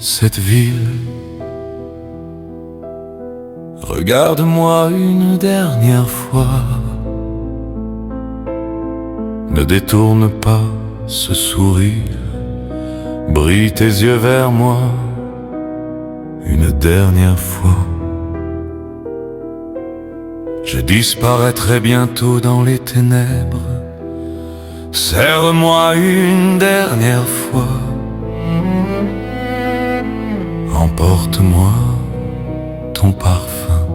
cette ville. Regarde-moi une dernière fois. Ne détourne pas ce sourire. Brille tes yeux vers moi une dernière fois. Je disparaîtrai bientôt dans les ténèbres. Serre-moi une dernière fois. Emporte-moi ton parfum.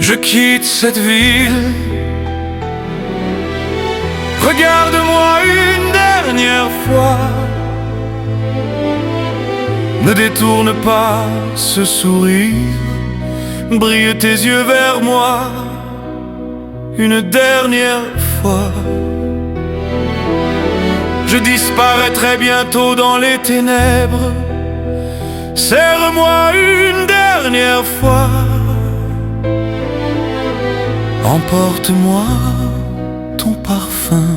Je quitte cette ville. Regarde-moi une dernière fois. Ne détourne pas ce sourire. Brille tes yeux vers moi une dernière fois. Je disparaîtrai bientôt dans les ténèbres. Serre-moi une dernière fois. Emporte-moi ton parfum.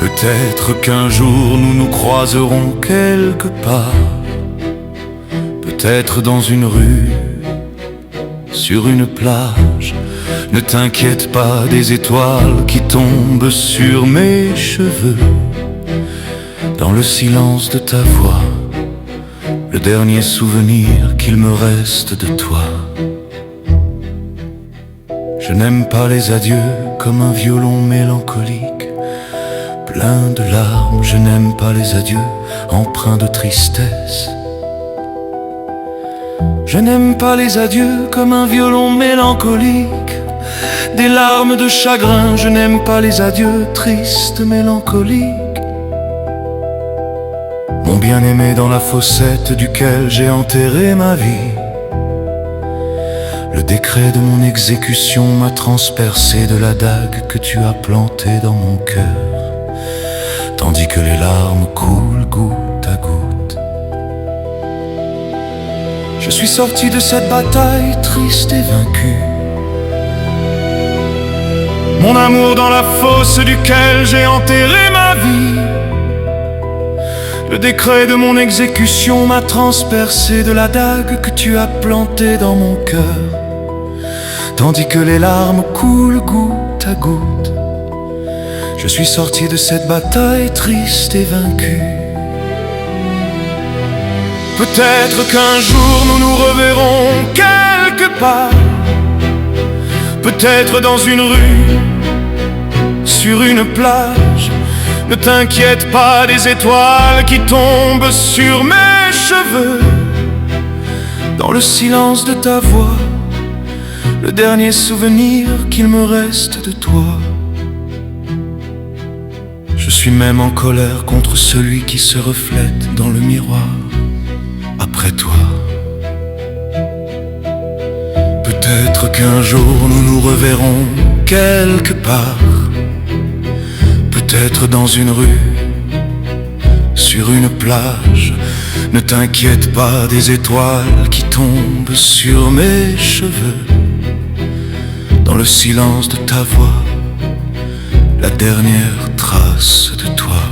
Peut-être qu'un jour nous nous croiserons quelque part. Peut-être dans une rue, sur une plage. Ne t'inquiète pas des étoiles qui tombent sur mes cheveux. Dans le silence de ta voix, le dernier souvenir qu'il me reste de toi. Je n'aime pas les adieux comme un violon mélancolique, plein de larmes. Je n'aime pas les adieux empreints de tristesse. Je n'aime pas les adieux comme un violon mélancolique, des larmes de chagrin. Je n'aime pas les adieux tristes, mélancoliques. Mon bien-aimé dans la fossette duquel j'ai enterré ma vie. Le décret de mon exécution m'a transpercé de la dague que tu as plantée dans mon cœur, tandis que les larmes coulent goutte à goutte. Je suis sorti de cette bataille triste et vaincu. Mon amour dans la fosse duquel j'ai enterré ma vie. Le décret de mon exécution m'a transpercé de la dague que tu as plantée dans mon cœur, tandis que les larmes coulent goutte à goutte. Je suis sorti de cette bataille triste et vaincu. Peut-être qu'un jour nous nous reverrons quelque part. Peut-être dans une rue, sur une plage. Ne t'inquiète pas des étoiles qui tombent sur mes cheveux. Dans le silence de ta voix, le dernier souvenir qu'il me reste de toi. Je suis même en colère contre celui qui se reflète dans le miroir après toi. Peut-être qu'un jour nous nous reverrons quelque part. Peut-être dans une rue, sur une plage. Ne t'inquiète pas des étoiles qui tombent sur mes cheveux. Dans le silence de ta voix, la dernière trace de toi.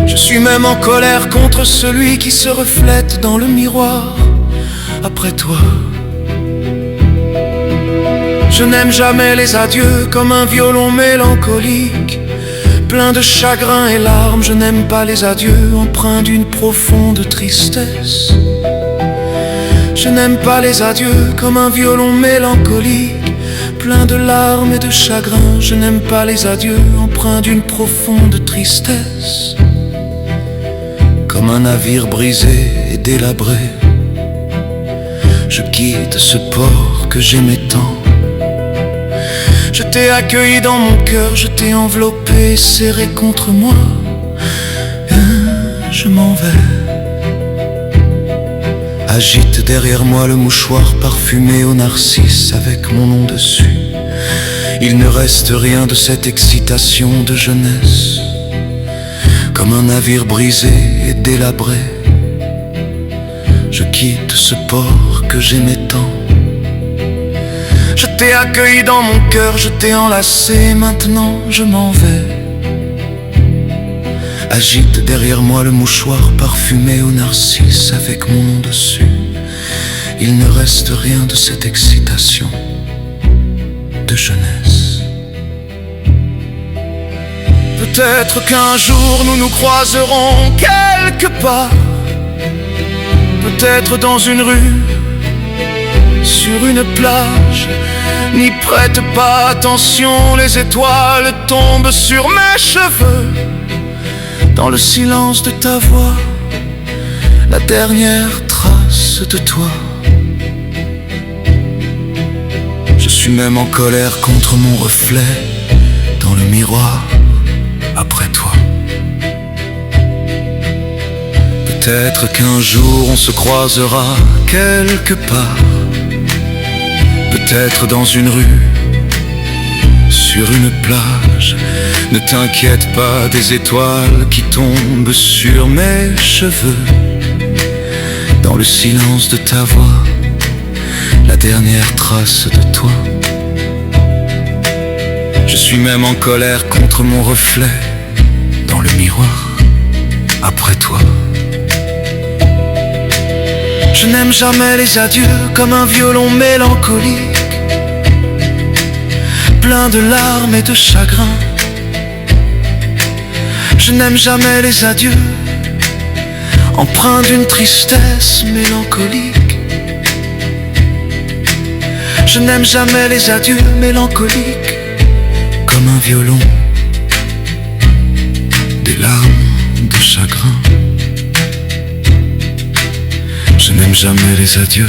Je suis même en colère contre celui qui se reflète dans le miroir après toi. Je n'aime jamais les adieux comme un violon mélancolique, plein de chagrin et larmes. Je n'aime pas les adieux empreints d'une profonde tristesse. Je n'aime pas les adieux comme un violon mélancolique, plein de larmes et de chagrin. Je n'aime pas les adieux empreints d'une profonde tristesse. Comme un navire brisé et délabré, je quitte ce port que j'aimais tant. Je t'ai accueilli dans mon cœur, je t'ai enveloppé, serré contre moi. Je m'en vais. Agite derrière moi le mouchoir parfumé au narcisse avec mon nom dessus. Il ne reste rien de cette excitation de jeunesse. Comme un navire brisé et délabré, je quitte ce port que j'aimais tant. Je t'ai accueilli dans mon cœur, je t'ai enlacé, maintenant je m'en vais. Agite derrière moi le mouchoir parfumé au narcisse avec mon nom dessus. Il ne reste rien de cette excitation de jeunesse. Peut-être qu'un jour nous nous croiserons quelque part, peut-être dans une rue, sur une plage. N'y prête pas attention, les étoiles tombent sur mes cheveux. Dans le silence de ta voix, la dernière trace de toi. Je suis même en colère contre mon reflet dans le miroir après toi. Peut-être qu'un jour on se croisera quelque part, peut-être dans une rue, sur une plage. Ne t'inquiète pas des étoiles qui tombent sur mes cheveux. Dans le silence de ta voix, la dernière trace de toi. Je suis même en colère contre mon reflet dans le miroir après toi. Je n'aime jamais les adieux comme un violon mélancolique, plein de larmes et de chagrin. Je n'aime jamais les adieux empreints d'une tristesse mélancolique. Je n'aime jamais les adieux mélancoliques comme un violon, des larmes de chagrin. Je n'aime jamais les adieux